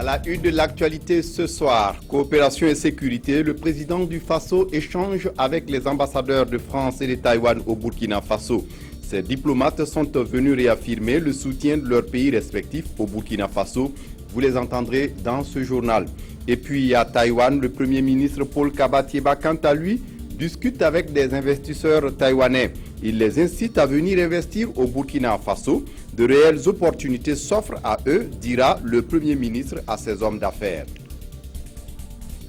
À la une de l'actualité ce soir, coopération et sécurité, le président du Faso échange avec les ambassadeurs de France et de Taïwan au Burkina Faso. Ces diplomates sont venus réaffirmer le soutien de leurs pays respectifs au Burkina Faso. Vous les entendrez dans ce journal. Et puis à Taïwan, le Premier ministre Paul Kabatieba, quant à lui, discute avec des investisseurs taïwanais. Il les incite à venir investir au Burkina Faso. De réelles opportunités s'offrent à eux, dira le Premier ministre à ses hommes d'affaires.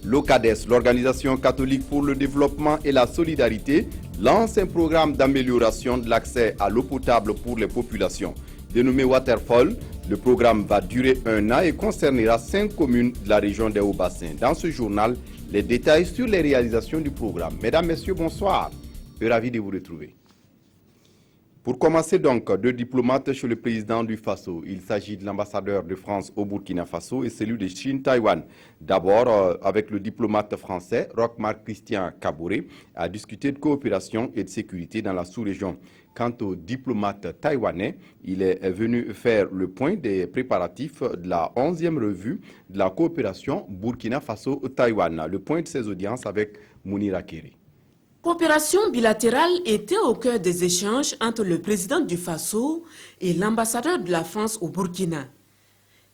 L'OCADES, l'Organisation catholique pour le développement et la solidarité, lance un programme d'amélioration de l'accès à l'eau potable pour les populations. Dénommé Waterfall, le programme va durer 1 an et concernera 5 communes de la région des Hauts-Bassins. Dans ce journal, les détails sur les réalisations du programme. Mesdames, Messieurs, bonsoir. Je suis ravi de vous retrouver. Pour commencer donc, 2 diplomates chez le président du Faso. Il s'agit de l'ambassadeur de France au Burkina Faso et celui de Chine-Taïwan. D'abord, avec le diplomate français, Roch-Marc Christian Kaboré, a discuté de coopération et de sécurité dans la sous-région. Quant au diplomate taïwanais, il est venu faire le point des préparatifs de la 11e revue de la coopération Burkina Faso-Taïwan. Le point de ses audiences avec Mounira Kéré. Coopération bilatérale était au cœur des échanges entre le président du Faso et l'ambassadeur de la France au Burkina.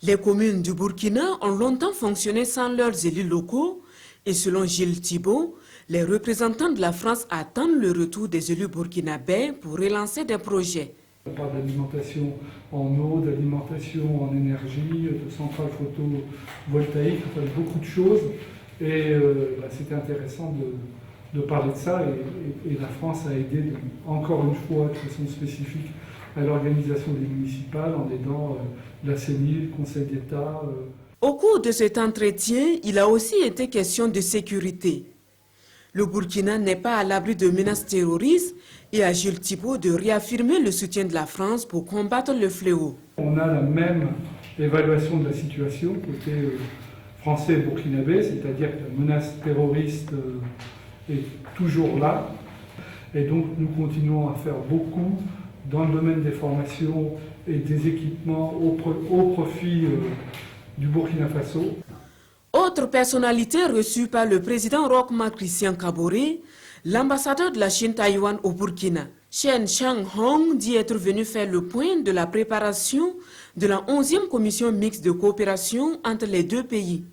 Les communes du Burkina ont longtemps fonctionné sans leurs élus locaux et selon Gilles Thibault, les représentants de la France attendent le retour des élus burkinabés pour relancer des projets. On parle d'alimentation en eau, d'alimentation en énergie, de centrales photovoltaïques, enfin beaucoup de choses. Et c'était intéressant de parler de ça et la France a aidé encore une fois de façon spécifique à l'organisation des municipales en aidant la CENI, le Conseil d'État. Au cours de cet entretien, il a aussi été question de sécurité. Le Burkina n'est pas à l'abri de menaces terroristes et à Gilles Thibault de réaffirmer le soutien de la France pour combattre le fléau. On a la même évaluation de la situation côté français et burkinabé, c'est-à-dire que la menace terroriste est toujours là. Et donc nous continuons à faire beaucoup dans le domaine des formations et des équipements au profit du Burkina Faso. Autre personnalité reçue par le président Roch-Marc Christian Kaboré, l'ambassadeur de la Chine-Taïwan au Burkina. Chen Chang-hong dit être venu faire le point de la préparation de la 11e commission mixte de coopération entre les 2 pays.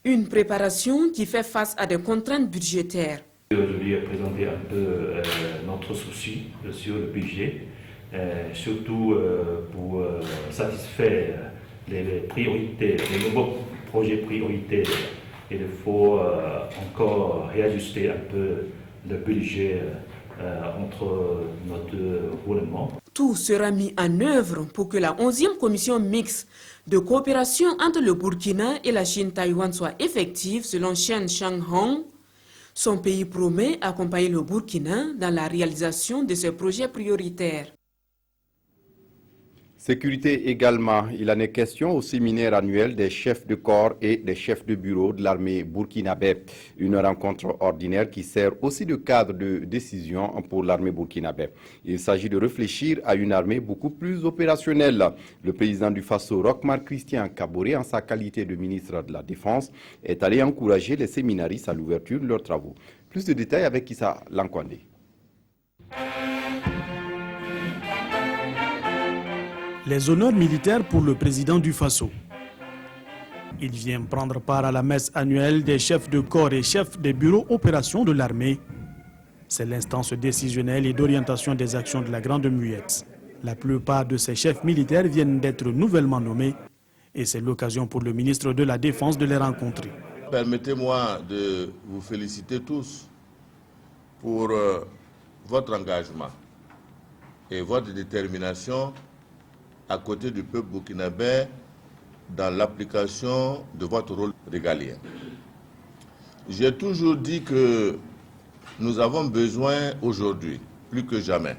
Une préparation qui fait face à des contraintes budgétaires. Je lui ai présenté un peu notre souci sur le budget, surtout pour satisfaire les priorités, les nouveaux projets prioritaires. Il faut encore réajuster un peu le budget entre notre gouvernement. Tout sera mis en œuvre pour que la 11e commission mixte de coopération entre le Burkina et la Chine-Taïwan soit effective, selon Chen Chang-hong. Son pays promet accompagner le Burkina dans la réalisation de ses projets prioritaires. Sécurité également, il en est question au séminaire annuel des chefs de corps et des chefs de bureau de l'armée burkinabé. Une rencontre ordinaire qui sert aussi de cadre de décision pour l'armée burkinabé. Il s'agit de réfléchir à une armée beaucoup plus opérationnelle. Le président du Faso, Roch-Marc Christian Kaboré, en sa qualité de ministre de la Défense, est allé encourager les séminaristes à l'ouverture de leurs travaux. Plus de détails avec Issa Lankwande. Les honneurs militaires pour le président du Faso. Il vient prendre part à la messe annuelle des chefs de corps et chefs des bureaux opérations de l'armée. C'est l'instance décisionnelle et d'orientation des actions de la Grande Muette. La plupart de ces chefs militaires viennent d'être nouvellement nommés et c'est l'occasion pour le ministre de la Défense de les rencontrer. Permettez-moi de vous féliciter tous pour votre engagement et votre détermination à côté du peuple burkinabé dans l'application de votre rôle régalien. J'ai toujours dit que nous avons besoin aujourd'hui, plus que jamais,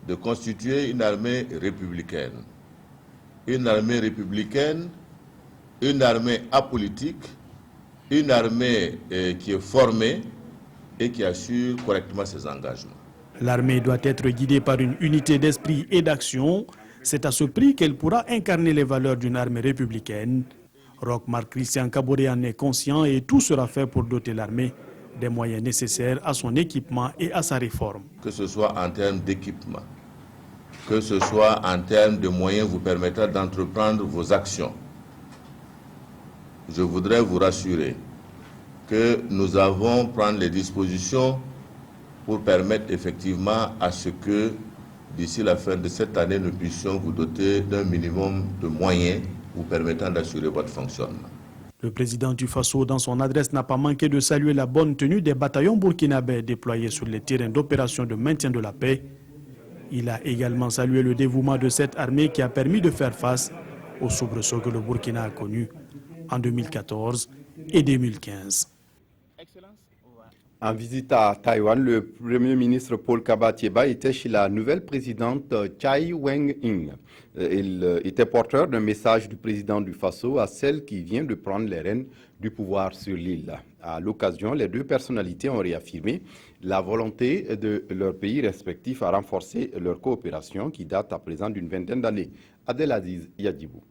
de constituer une armée républicaine. Une armée républicaine, une armée apolitique, une armée qui est formée et qui assure correctement ses engagements. L'armée doit être guidée par une unité d'esprit et d'action. C'est à ce prix qu'elle pourra incarner les valeurs d'une armée républicaine. Roch Marc Christian Kaboré en est conscient et tout sera fait pour doter l'armée des moyens nécessaires à son équipement et à sa réforme. Que ce soit en termes d'équipement, que ce soit en termes de moyens vous permettant d'entreprendre vos actions. Je voudrais vous rassurer que nous allons prendre les dispositions pour permettre effectivement à ce que d'ici la fin de cette année, nous puissions vous doter d'un minimum de moyens vous permettant d'assurer votre fonctionnement. Le président du Faso, dans son adresse, n'a pas manqué de saluer la bonne tenue des bataillons burkinabés déployés sur les terrains d'opération de maintien de la paix. Il a également salué le dévouement de cette armée qui a permis de faire face aux soubresauts que le Burkina a connus en 2014 et 2015. En visite à Taïwan, le Premier ministre Paul Kaba-Thiéba était chez la nouvelle présidente Tsai Ing-wen. Il était porteur d'un message du président du Faso à celle qui vient de prendre les rênes du pouvoir sur l'île. À l'occasion, les deux personnalités ont réaffirmé la volonté de leurs pays respectifs à renforcer leur coopération qui date à présent d'une vingtaine d'années. Abdelaziz Yadibou.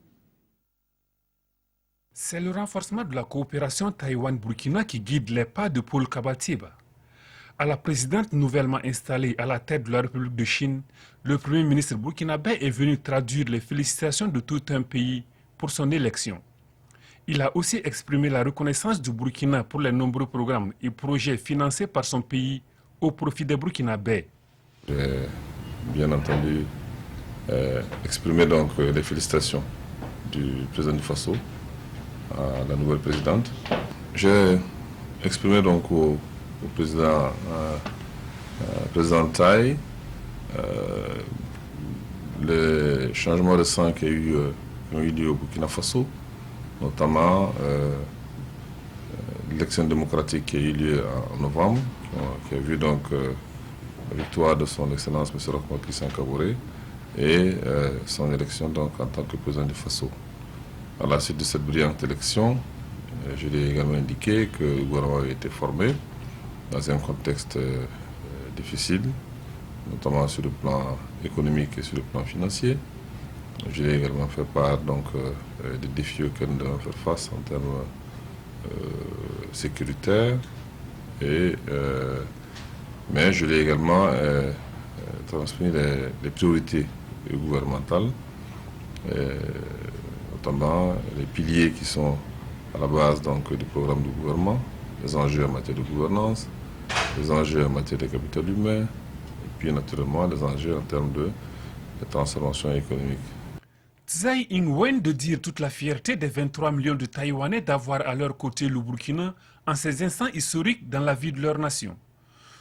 C'est le renforcement de la coopération Taïwan-Burkina qui guide les pas de Paul Kaba-Thiéba. À la présidente nouvellement installée à la tête de la République de Chine, le Premier ministre burkinabé est venu traduire les félicitations de tout un pays pour son élection. Il a aussi exprimé la reconnaissance du Burkina pour les nombreux programmes et projets financés par son pays au profit des Burkinabés. J'ai bien entendu exprimer donc les félicitations du président du Faso à la nouvelle présidente. J'ai exprimé donc au président Tsai les changements récents qui ont eu lieu au Burkina Faso, notamment l'élection démocratique qui a eu lieu en novembre, qui a vu donc la victoire de son Excellence M. Roch Marc Christian Kaboré et son élection donc en tant que président du Faso. À la suite de cette brillante élection, je l'ai également indiqué que le gouvernement a été formé dans un contexte difficile, notamment sur le plan économique et sur le plan financier. Je l'ai également fait part donc, des défis auxquels nous devons faire face en termes sécuritaires. Mais je l'ai également transmis les priorités gouvernementales, notamment les piliers qui sont à la base donc, du programme du gouvernement, les enjeux en matière de gouvernance, les enjeux en matière de capital humain, et puis naturellement les enjeux en termes de transformation économique. Tsai Ing-wen de dire toute la fierté des 23 millions de Taïwanais d'avoir à leur côté le Burkina en ces instants historiques dans la vie de leur nation.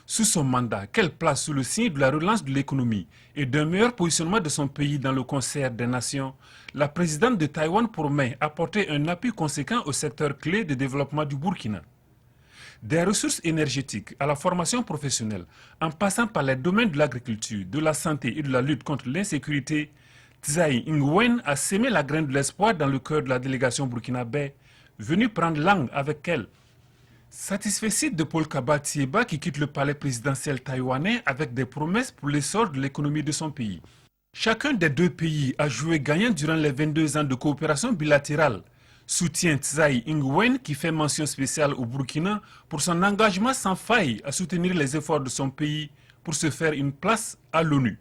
Sous son mandat, quelle place sous le signe de la relance de l'économie et d'un meilleur positionnement de son pays dans le concert des nations, la présidente de Taïwan promet apporter un appui conséquent au secteur clé de développement du Burkina. Des ressources énergétiques à la formation professionnelle, en passant par les domaines de l'agriculture, de la santé et de la lutte contre l'insécurité, Tsai Ing-wen a sémé la graine de l'espoir dans le cœur de la délégation burkinabé, venue prendre langue avec elle. Satisfait de Paul Kaba-Thiéba qui quitte le palais présidentiel taïwanais avec des promesses pour l'essor de l'économie de son pays. Chacun des deux pays a joué gagnant durant les 22 ans de coopération bilatérale, soutient Tsai Ing-wen qui fait mention spéciale au Burkina pour son engagement sans faille à soutenir les efforts de son pays pour se faire une place à l'ONU.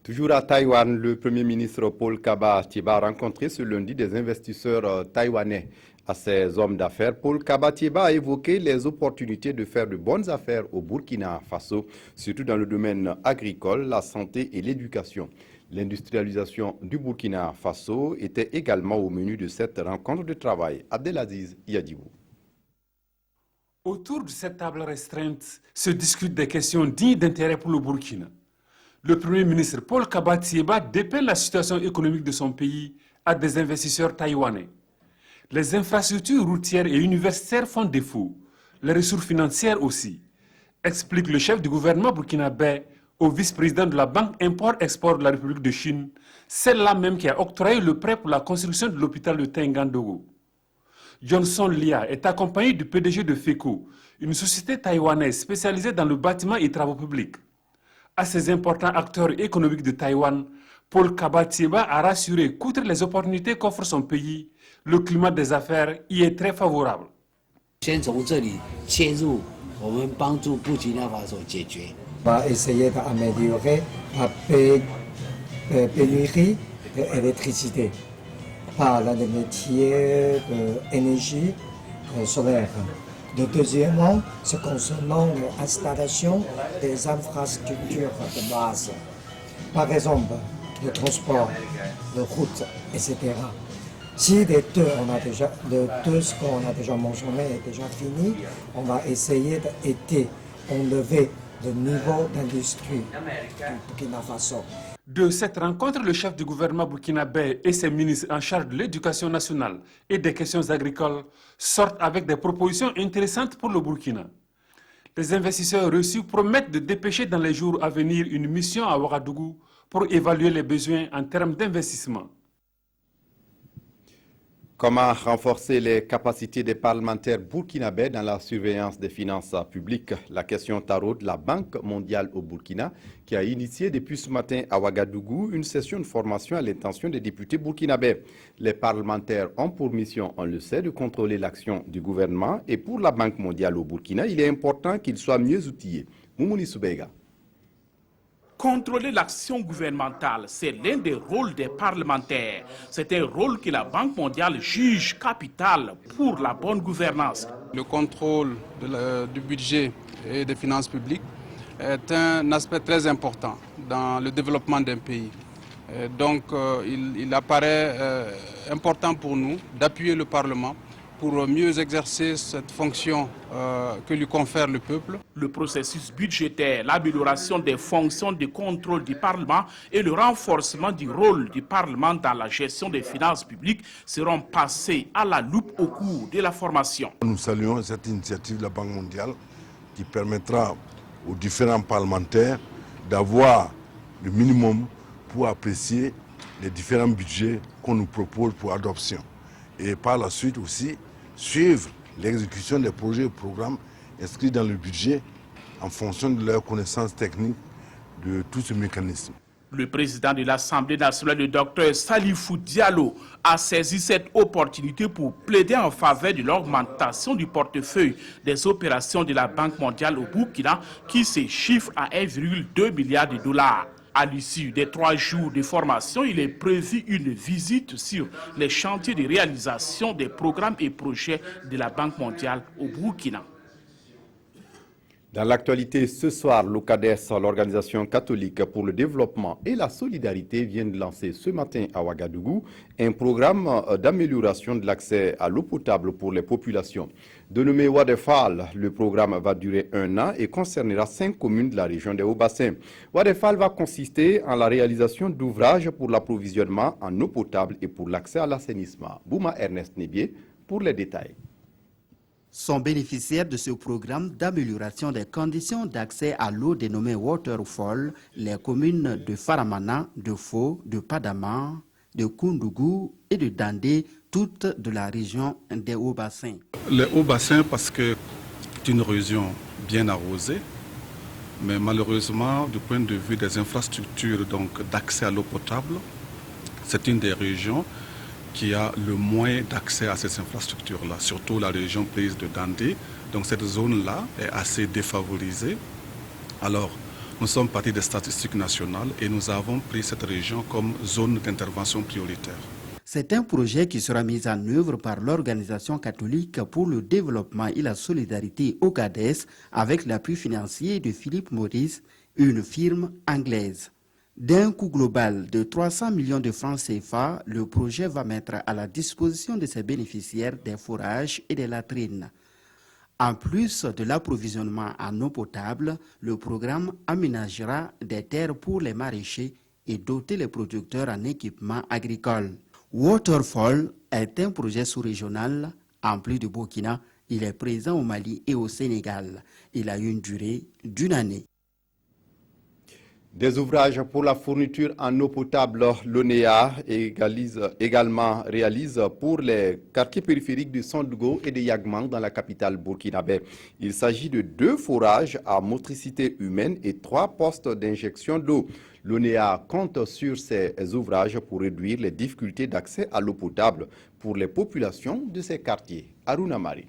Toujours à Taïwan, le Premier ministre Paul Kaba-Thiéba a rencontré ce lundi des investisseurs taïwanais. À ses hommes d'affaires, Paul Kaba-Thiéba a évoqué les opportunités de faire de bonnes affaires au Burkina Faso, surtout dans le domaine agricole, la santé et l'éducation. L'industrialisation du Burkina Faso était également au menu de cette rencontre de travail. Abdelaziz Yadibou. Autour de cette table restreinte se discutent des questions dignes d'intérêt pour le Burkina. Le Premier ministre Paul Kaba-Thiéba dépeint la situation économique de son pays à des investisseurs taïwanais. Les infrastructures routières et universitaires font défaut, les ressources financières aussi, explique le chef du gouvernement burkinabé au vice-président de la Banque Import-Export de la République de Chine, celle-là même qui a octroyé le prêt pour la construction de l'hôpital de Tengan-Dogo. Johnson Lia est accompagné du PDG de FECO, une société taïwanaise spécialisée dans le bâtiment et travaux publics. À ces importants acteurs économiques de Taïwan, Paul Kabatieba a rassuré qu'outre les opportunités qu'offre son pays, le climat des affaires y est très favorable. On va essayer d'améliorer la pénurie d'électricité par le métier d'énergie solaire. Deuxièmement, c'est concernant l'installation des infrastructures de base. Par exemple, le transport, les routes, etc. Si les deux ce qu'on a déjà mentionné est déjà fini, on va essayer d'enlever le niveau d'industrie du Burkina Faso. De cette rencontre, le chef du gouvernement burkinabé et ses ministres en charge de l'éducation nationale et des questions agricoles sortent avec des propositions intéressantes pour le Burkina. Les investisseurs reçus promettent de dépêcher dans les jours à venir une mission à Ouagadougou pour évaluer les besoins en termes d'investissement. Comment renforcer les capacités des parlementaires burkinabés dans la surveillance des finances publiques? La question taraude la Banque mondiale au Burkina, qui a initié depuis ce matin à Ouagadougou une session de formation à l'intention des députés burkinabés. Les parlementaires ont pour mission, on le sait, de contrôler l'action du gouvernement. Et pour la Banque mondiale au Burkina, il est important qu'ils soient mieux outillés. Moumouni Soubega. Contrôler l'action gouvernementale, c'est l'un des rôles des parlementaires. C'est un rôle que la Banque mondiale juge capital pour la bonne gouvernance. Le contrôle du budget et des finances publiques est un aspect très important dans le développement d'un pays. Donc il apparaît important pour nous d'appuyer le Parlement pour mieux exercer cette fonction que lui confère le peuple. Le processus budgétaire, l'amélioration des fonctions de contrôle du Parlement et le renforcement du rôle du Parlement dans la gestion des finances publiques seront passés à la loupe au cours de la formation. Nous saluons cette initiative de la Banque mondiale qui permettra aux différents parlementaires d'avoir le minimum pour apprécier les différents budgets qu'on nous propose pour adoption. Et par la suite aussi, suivre l'exécution des projets et programmes inscrits dans le budget en fonction de leurs connaissances techniques de tout ce mécanisme. Le président de l'Assemblée nationale, le Dr Salifou Diallo, a saisi cette opportunité pour plaider en faveur de l'augmentation du portefeuille des opérations de la Banque mondiale au Burkina qui se chiffre à 1,2 milliard de dollars. À l'issue des 3 jours de formation, il est prévu une visite sur les chantiers de réalisation des programmes et projets de la Banque mondiale au Burkina. Dans l'actualité, ce soir, l'OCADES, l'Organisation catholique pour le développement et la solidarité, vient de lancer ce matin à Ouagadougou un programme d'amélioration de l'accès à l'eau potable pour les populations. Dénommé Wadefal, le programme va durer 1 an et concernera 5 communes de la région des Hauts-Bassins. Wadefal va consister en la réalisation d'ouvrages pour l'approvisionnement en eau potable et pour l'accès à l'assainissement. Bouma Ernest Nébier pour les détails. Sont bénéficiaires de ce programme d'amélioration des conditions d'accès à l'eau dénommé Waterfall, les communes de Faramana, de Fo, de Padama, de Koundougou et de Dandé, toutes de la région des Hauts-Bassins. Les Hauts-Bassins parce que c'est une région bien arrosée, mais malheureusement du point de vue des infrastructures d'accès à l'eau potable, c'est une des régions qui a le moins d'accès à ces infrastructures-là, surtout la région prise de Dandé. Donc cette zone-là est assez défavorisée. Alors, nous sommes partis des statistiques nationales et nous avons pris cette région comme zone d'intervention prioritaire. C'est un projet qui sera mis en œuvre par l'Organisation catholique pour le développement et la solidarité OCADES avec l'appui financier de Philippe Maurice, une firme anglaise. D'un coût global de 300 millions de francs CFA, le projet va mettre à la disposition de ses bénéficiaires des forages et des latrines. En plus de l'approvisionnement en eau potable, le programme aménagera des terres pour les maraîchers et doter les producteurs en équipement agricole. Waterfall est un projet sous-régional. En plus du Burkina, il est présent au Mali et au Sénégal. Il a une durée d'1 année. Des ouvrages pour la fourniture en eau potable, l'ONEA également réalise pour les quartiers périphériques de Sandougou et de Yagman dans la capitale burkinabé. Il s'agit de 2 forages à motricité humaine et 3 postes d'injection d'eau. L'ONEA compte sur ces ouvrages pour réduire les difficultés d'accès à l'eau potable pour les populations de ces quartiers. Aruna Mari.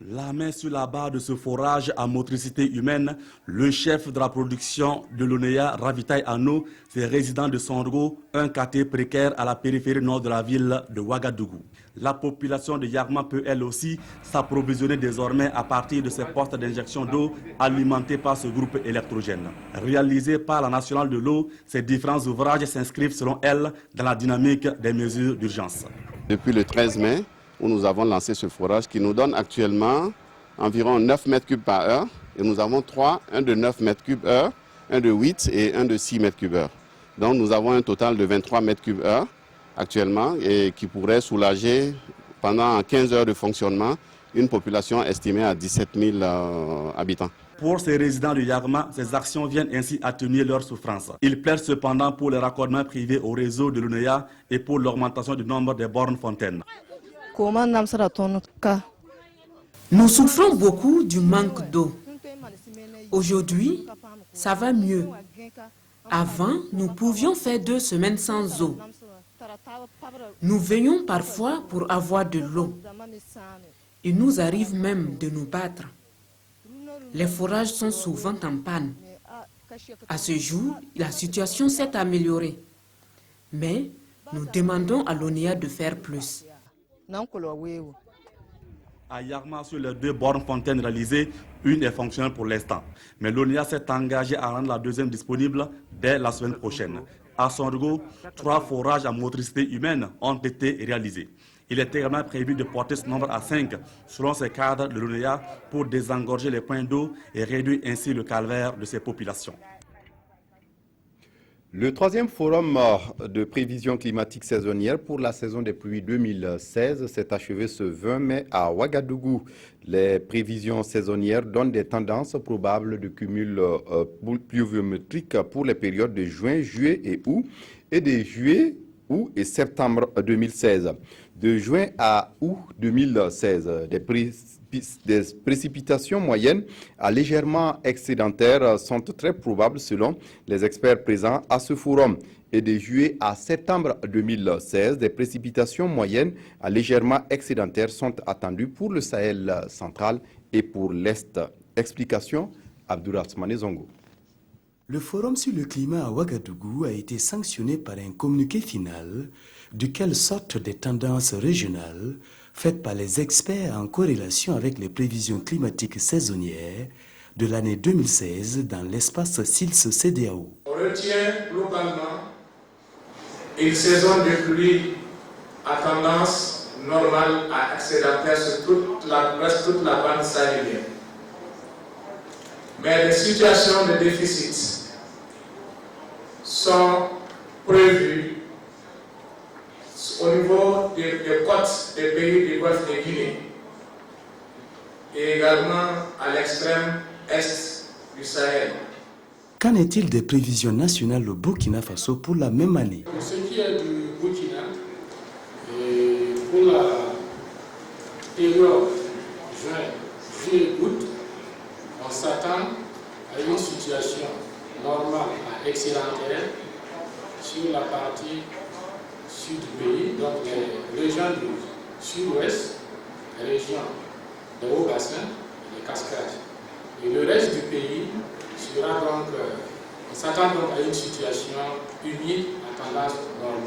La main sur la barre de ce forage à motricité humaine, le chef de la production de l'ONEA ravitaille en eau ses résidents de Sandougou, un quartier précaire à la périphérie nord de la ville de Ouagadougou. La population de Yagman peut elle aussi s'approvisionner désormais à partir de ces postes d'injection d'eau alimentés par ce groupe électrogène. Réalisés par la Nationale de l'eau, ces différents ouvrages s'inscrivent selon elle dans la dynamique des mesures d'urgence. Depuis le 13 mai, où nous avons lancé ce forage qui nous donne actuellement environ 9 mètres cubes par heure. Et nous avons 3, un de 9 mètres cubes heure, un de 8 et un de 6 mètres cubes heure. Donc nous avons un total de 23 mètres cubes heure actuellement et qui pourrait soulager pendant 15 heures de fonctionnement une population estimée à 17 000 habitants. Pour ces résidents de Yagman, ces actions viennent ainsi atténuer leurs souffrances. Ils plaident cependant pour les raccordements privés au réseau de l'ONEA et pour l'augmentation du nombre des bornes fontaines. Nous souffrons beaucoup du manque d'eau. Aujourd'hui, ça va mieux. Avant, nous pouvions faire 2 semaines sans eau. Nous venions parfois pour avoir de l'eau. Il nous arrive même de nous battre. Les forages sont souvent en panne. À ce jour, la situation s'est améliorée. Mais nous demandons à l'ONEA de faire plus. À Yagman, sur les 2 bornes fontaines réalisées, une est fonctionnelle pour l'instant. Mais l'ONEA s'est engagée à rendre la deuxième disponible dès la semaine prochaine. À Sandougou, 3 forages à motricité humaine ont été réalisés. Il est également prévu de porter ce nombre à 5 selon ces cadres de l'ONEA pour désengorger les points d'eau et réduire ainsi le calvaire de ces populations. Le 3e forum de prévision climatique saisonnière pour la saison des pluies 2016 s'est achevé ce 20 mai à Ouagadougou. Les prévisions saisonnières donnent des tendances probables de cumul pluviométrique pour les périodes de juin, juillet et août et de juillet, août et septembre 2016. De juin à août 2016, des précipitations moyennes à légèrement excédentaires sont très probables selon les experts présents à ce forum. Et de juillet à septembre 2016, des précipitations moyennes à légèrement excédentaires sont attendues pour le Sahel central et pour l'Est. Explication, Abdourahmane Zongo. Le forum sur le climat à Ouagadougou a été sanctionné par un communiqué final duquel sortent des tendances régionales faites par les experts en corrélation avec les prévisions climatiques saisonnières de l'année 2016 dans l'espace SILS-CEDEAO. On retient globalement une saison de pluie à tendance normale à excédentaire sur presque toute la bande sahélienne. Mais les situations de déficit sont prévues au niveau des côtes des pays du Golfe de Guinée et également à l'extrême est du Sahel. Qu'en est-il des prévisions nationales au Burkina Faso pour la même année? Pour ce qui est du Burkina, pour la période juin, juillet, août, on s'attend à une situation normale à excédentaire sur la partie sud du pays, donc les régions du sud-ouest, les régions de haut bassin et les cascades. Et le reste du pays sera donc, on s'attend donc à une situation humide à tendance normale.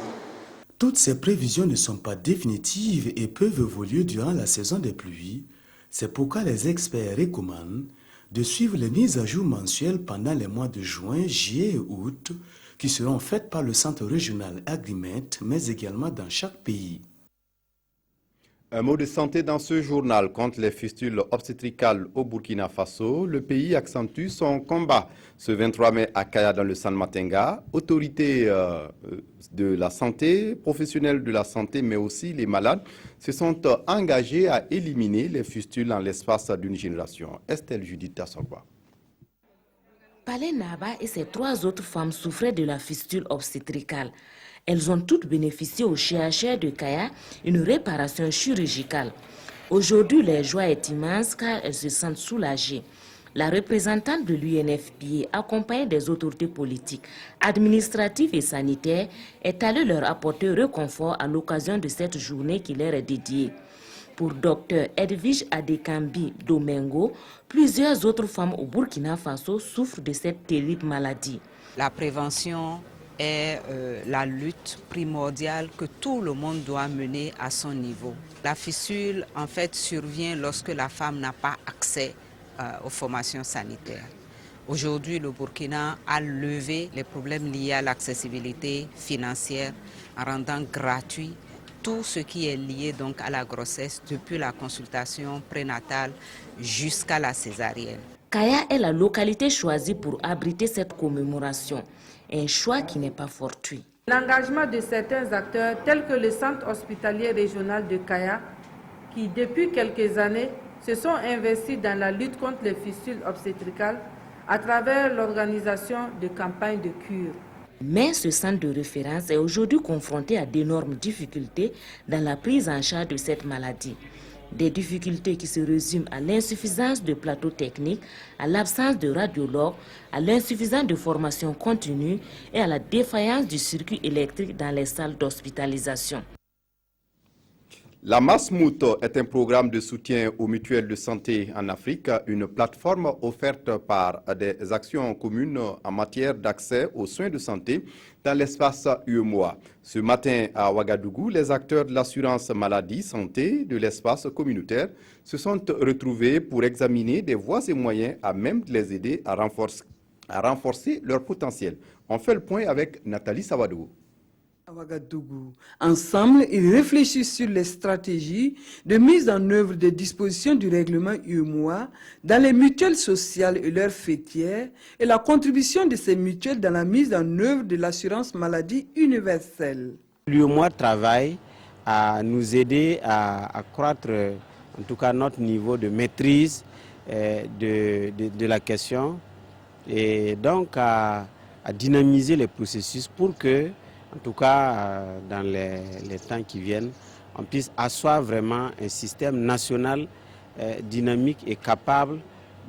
Toutes ces prévisions ne sont pas définitives et peuvent évoluer durant la saison des pluies. C'est pourquoi les experts recommandent de suivre les mises à jour mensuelles pendant les mois de juin, juillet et août, qui seront faites par le Centre régional Agrimet, mais également dans chaque pays. Un mot de santé dans ce journal contre les fistules obstétricales au Burkina Faso. Le pays accentue son combat. Ce 23 mai à Kaya dans le San Matenga, autorités de la santé, professionnels de la santé, mais aussi les malades, se sont engagés à éliminer les fistules en l'espace d'une génération. Estelle Judith Tassogba. Palais Naba et ses 3 autres femmes souffraient de la fistule obstétricale. Elles ont toutes bénéficié au CHR de Kaya une réparation chirurgicale. Aujourd'hui, leur joie est immense car elles se sentent soulagées. La représentante de l'UNFPA, accompagnée des autorités politiques, administratives et sanitaires, est allée leur apporter réconfort à l'occasion de cette journée qui leur est dédiée. Pour Dr Edwige Adekambi Domingo, plusieurs autres femmes au Burkina Faso souffrent de cette terrible maladie. La prévention est la lutte primordiale que tout le monde doit mener à son niveau. La fistule, en fait, survient lorsque la femme n'a pas accès aux formations sanitaires. Aujourd'hui, le Burkina a levé les problèmes liés à l'accessibilité financière en rendant gratuit tout ce qui est lié donc à la grossesse, depuis la consultation prénatale jusqu'à la césarienne. Kaya est la localité choisie pour abriter cette commémoration, un choix qui n'est pas fortuit. L'engagement de certains acteurs tels que le Centre hospitalier régional de Kaya, qui depuis quelques années se sont investis dans la lutte contre les fistules obstétricales à travers l'organisation de campagnes de cure. Mais ce centre de référence est aujourd'hui confronté à d'énormes difficultés dans la prise en charge de cette maladie. Des difficultés qui se résument à l'insuffisance de plateaux techniques, à l'absence de radiologues, à l'insuffisance de formation continue et à la défaillance du circuit électrique dans les salles d'hospitalisation. La Masmout est un programme de soutien aux mutuelles de santé en Afrique, une plateforme offerte par des actions communes en matière d'accès aux soins de santé dans l'espace UEMOA. Ce matin à Ouagadougou, les acteurs de l'assurance maladie santé de l'espace communautaire se sont retrouvés pour examiner des voies et moyens à même de les aider à renforcer leur potentiel. On fait le point avec Nathalie Sawadou. À Ouagadougou. Ensemble, ils réfléchissent sur les stratégies de mise en œuvre des dispositions du règlement UEMOA dans les mutuelles sociales et leurs fêtières et la contribution de ces mutuelles dans la mise en œuvre de l'assurance maladie universelle. L'UEMOA travaille à nous aider à accroître en tout cas notre niveau de maîtrise de la question et donc à dynamiser les processus pour que en tout cas, dans les temps qui viennent, on puisse asseoir vraiment un système national dynamique et capable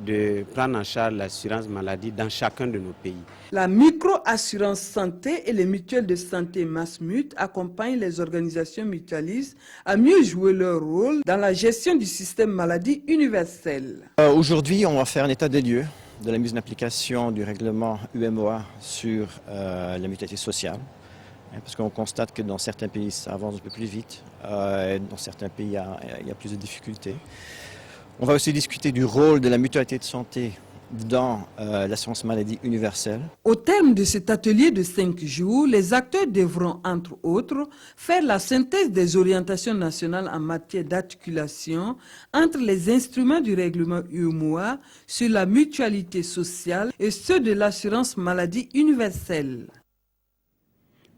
de prendre en charge l'assurance maladie dans chacun de nos pays. La micro-assurance santé et les mutuelles de santé Masmut accompagnent les organisations mutualistes à mieux jouer leur rôle dans la gestion du système maladie universel. Aujourd'hui, on va faire un état des lieux de la mise en application du règlement UEMOA sur la mutualité sociale. Parce qu'on constate que dans certains pays, ça avance un peu plus vite. Dans certains pays, il y a plus de difficultés. On va aussi discuter du rôle de la mutualité de santé dans l'assurance maladie universelle. Au terme de cet atelier de 5 jours, les acteurs devront, entre autres, faire la synthèse des orientations nationales en matière d'articulation entre les instruments du règlement UEMOA sur la mutualité sociale et ceux de l'assurance maladie universelle.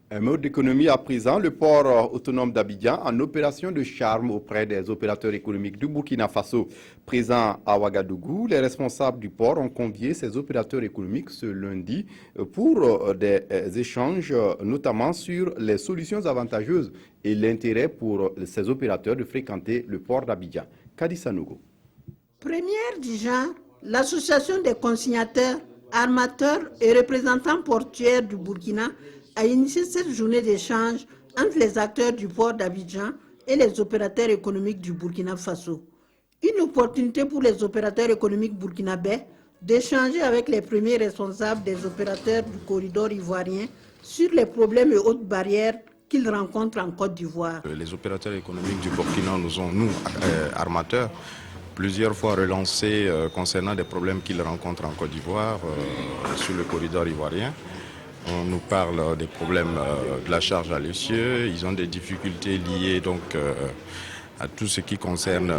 Un mot d'économie à présent, le port autonome d'Abidjan en opération de charme auprès des opérateurs économiques du Burkina Faso. Présents à Ouagadougou, les responsables du port ont convié ces opérateurs économiques ce lundi pour des échanges, notamment sur les solutions avantageuses et l'intérêt pour ces opérateurs de fréquenter le port d'Abidjan. Kadissa Nogo. Première du genre, l'association des consignataires, armateurs et représentants portuaires du Burkina a initié cette journée d'échange entre les acteurs du port d'Abidjan et les opérateurs économiques du Burkina Faso. Une opportunité pour les opérateurs économiques burkinabés d'échanger avec les premiers responsables des opérateurs du corridor ivoirien sur les problèmes et autres barrières qu'ils rencontrent en Côte d'Ivoire. Les opérateurs économiques du Burkina nous ont, nous, armateurs, plusieurs fois relancés concernant des problèmes qu'ils rencontrent en Côte d'Ivoire sur le corridor ivoirien. On nous parle des problèmes de la charge à l'essieu. Ils ont des difficultés liées donc à tout ce qui concerne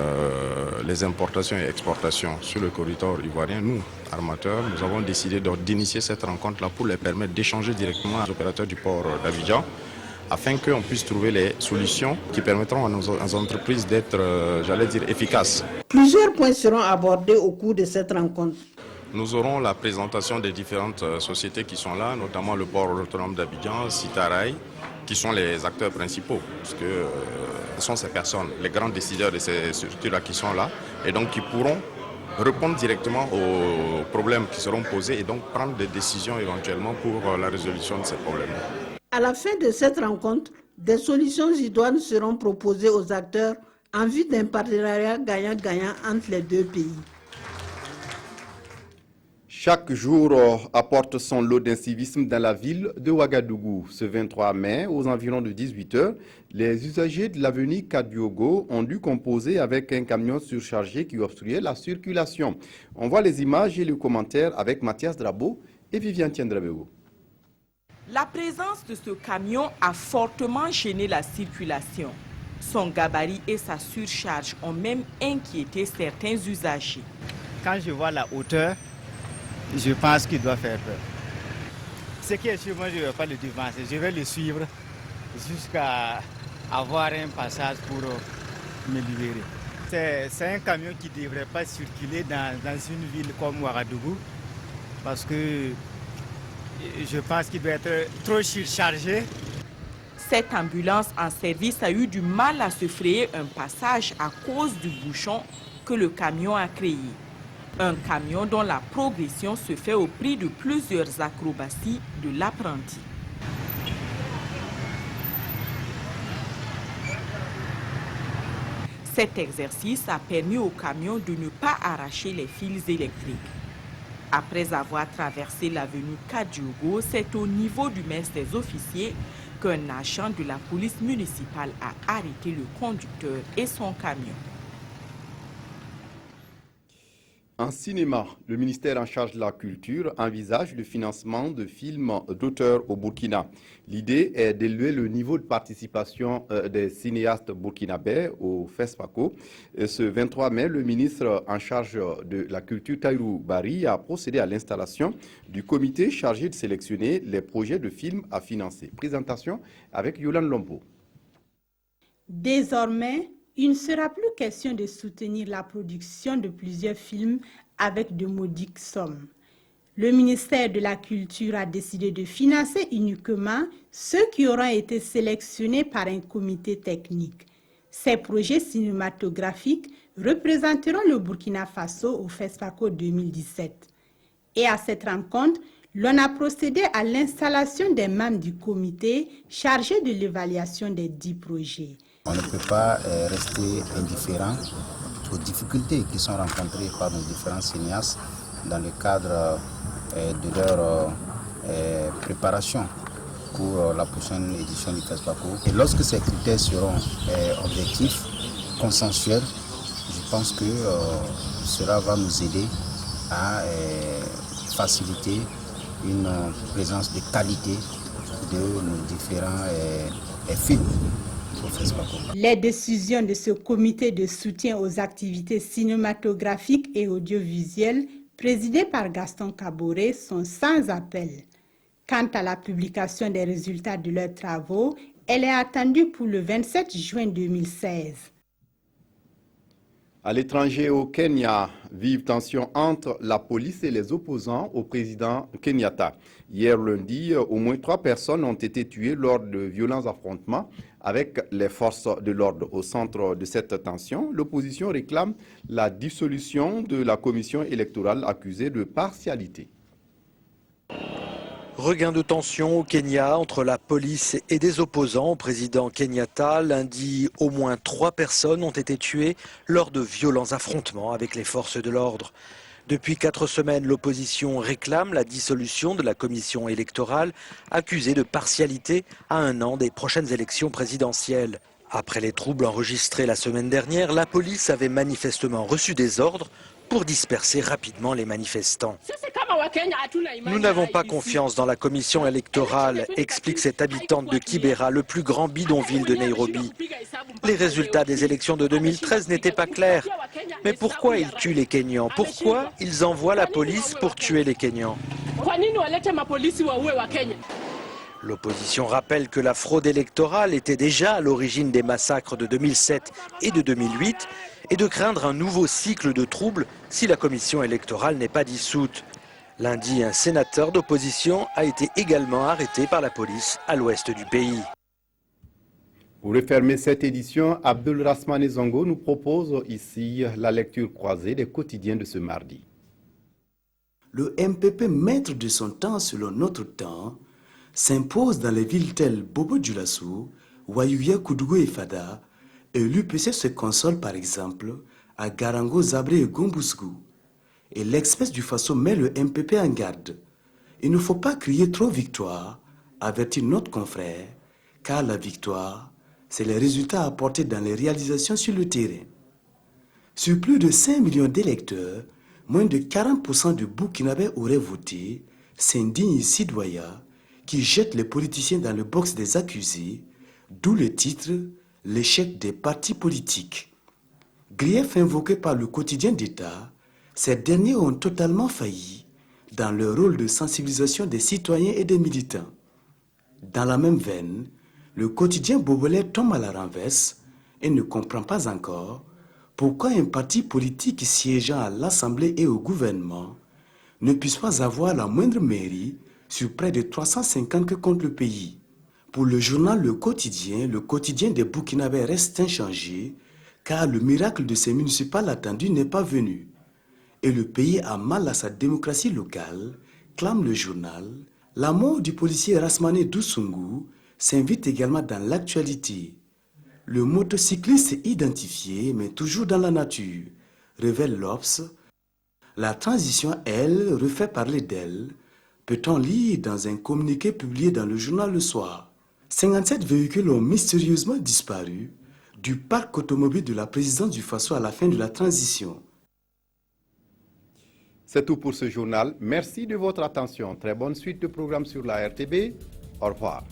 les importations et exportations sur le corridor ivoirien. Nous, armateurs, nous avons décidé d'initier cette rencontre-là pour les permettre d'échanger directement aux opérateurs du port d'Abidjan afin qu'on puisse trouver les solutions qui permettront à nos entreprises d'être, j'allais dire, efficaces. Plusieurs points seront abordés au cours de cette rencontre. nous aurons la présentation des différentes sociétés qui sont là, notamment le port autonome d'Abidjan, Citaraï, qui sont les acteurs principaux, parce que ce sont ces personnes, les grands décideurs de ces structures-là qui sont là, et donc qui pourront répondre directement aux problèmes qui seront posés et donc prendre des décisions éventuellement pour la résolution de ces problèmes. À la fin de cette rencontre, des solutions idoines seront proposées aux acteurs en vue d'un partenariat gagnant-gagnant entre les deux pays. Chaque jour apporte son lot d'incivisme dans la ville de Ouagadougou. Ce 23 mai, aux environs de 18 h, les usagers de l'avenue Kadiogo ont dû composer avec un camion surchargé qui obstruait la circulation. On voit les images et les commentaires avec Mathias Drabo et Viviane Tiendrabego. La présence de ce camion a fortement gêné la circulation. Son gabarit et sa surcharge ont même inquiété certains usagers. Quand je vois la hauteur, je pense qu'il doit faire peur. Ce qui est sûr, moi je ne vais pas le devancer, je vais le suivre jusqu'à avoir un passage pour me libérer. C'est un camion qui ne devrait pas circuler dans une ville comme Ouagadougou parce que je pense qu'il doit être trop surchargé. Cette ambulance en service a eu du mal à se frayer un passage à cause du bouchon que le camion a créé. Un camion dont la progression se fait au prix de plusieurs acrobaties de l'apprenti. Cet exercice a permis au camion de ne pas arracher les fils électriques. Après avoir traversé l'avenue Kadiogo, c'est au niveau du mess des officiers qu'un agent de la police municipale a arrêté le conducteur et son camion. En cinéma, le ministère en charge de la culture envisage le financement de films d'auteurs au Burkina. L'idée est d'élever le niveau de participation des cinéastes burkinabés au FESPACO. Ce 23 mai, le ministre en charge de la culture, Tahirou Barry, a procédé à l'installation du comité chargé de sélectionner les projets de films à financer. Présentation avec Yolande Lombo. Désormais, il ne sera plus question de soutenir la production de plusieurs films avec de modiques sommes. Le ministère de la Culture a décidé de financer uniquement ceux qui auront été sélectionnés par un comité technique. Ces projets cinématographiques représenteront le Burkina Faso au FESPACO 2017. Et à cette rencontre, l'on a procédé à l'installation des membres du comité chargé de l'évaluation des 10 projets. On ne peut pas rester indifférent aux difficultés qui sont rencontrées par nos différents cinéastes dans le cadre de leur préparation pour la prochaine édition du FESPACO. Et lorsque ces critères seront objectifs, consensuels, je pense que cela va nous aider à faciliter une présence de qualité de nos différents films. Les décisions de ce comité de soutien aux activités cinématographiques et audiovisuelles, présidé par Gaston Kaboré, sont sans appel. Quant à la publication des résultats de leurs travaux, elle est attendue pour le 27 juin 2016. À l'étranger, au Kenya, vive tension entre la police et les opposants au président Kenyatta. Hier lundi, au moins 3 personnes ont été tuées lors de violents affrontements avec les forces de l'ordre. Au centre de cette tension, l'opposition réclame la dissolution de la commission électorale accusée de partialité. Regain de tension au Kenya entre la police et des opposants au président Kenyatta. Lundi, au moins 3 personnes ont été tuées lors de violents affrontements avec les forces de l'ordre. Depuis 4 semaines, l'opposition réclame la dissolution de la commission électorale accusée de partialité à 1 an des prochaines élections présidentielles. Après les troubles enregistrés la semaine dernière, la police avait manifestement reçu des ordres pour disperser rapidement les manifestants. Nous n'avons pas confiance dans la commission électorale, explique cette habitante de Kibera, le plus grand bidonville de Nairobi. Les résultats des élections de 2013 n'étaient pas clairs. Mais pourquoi ils tuent les Kenyans? Pourquoi ils envoient la police pour tuer les Kenyans? L'opposition rappelle que la fraude électorale était déjà à l'origine des massacres de 2007 et de 2008 et de craindre un nouveau cycle de troubles si la commission électorale n'est pas dissoute. Lundi, un sénateur d'opposition a été également arrêté par la police à l'ouest du pays. Pour refermer cette édition, Abdul Rasmane Zongo nous propose ici la lecture croisée des quotidiens de ce mardi. Le MPP, maître de son temps selon notre temps, s'impose dans les villes telles Bobo Dioulasso, Wayuya, Koudougou et Fada, et l'UPC se console par exemple à Garango, Zabré et Gombousgou. Et l'Express du Faso met le MPP en garde. Il ne faut pas crier trop victoire, avertit notre confrère, car la victoire, c'est les résultats apportés dans les réalisations sur le terrain. Sur plus de 5 millions d'électeurs, moins de 40% de Burkinabés auraient voté, s'indigne Sidouaya, qui jette les politiciens dans le box des accusés, d'où le titre « L'échec des partis politiques ». Grief invoqué par le quotidien d'État, ces derniers ont totalement failli dans leur rôle de sensibilisation des citoyens et des militants. Dans la même veine, le quotidien bobolais tombe à la renverse et ne comprend pas encore pourquoi un parti politique siégeant à l'Assemblée et au gouvernement ne puisse pas avoir la moindre mairie sur près de 350 que compte le pays. Pour le journal Le quotidien des Burkinabés reste inchangé car le miracle de ces municipales attendues n'est pas venu. Et le pays a mal à sa démocratie locale, clame le journal. La mort du policier Rasmane Doussungou s'invite également dans l'actualité. Le motocycliste identifié, mais toujours dans la nature, révèle l'Obs. La transition, elle, refait parler d'elle. Peut-on lire dans un communiqué publié dans le journal Le Soir. 57 véhicules ont mystérieusement disparu du parc automobile de la présidence du Faso à la fin de la transition. C'est tout pour ce journal. Merci de votre attention. Très bonne suite de programmes sur la RTB. Au revoir.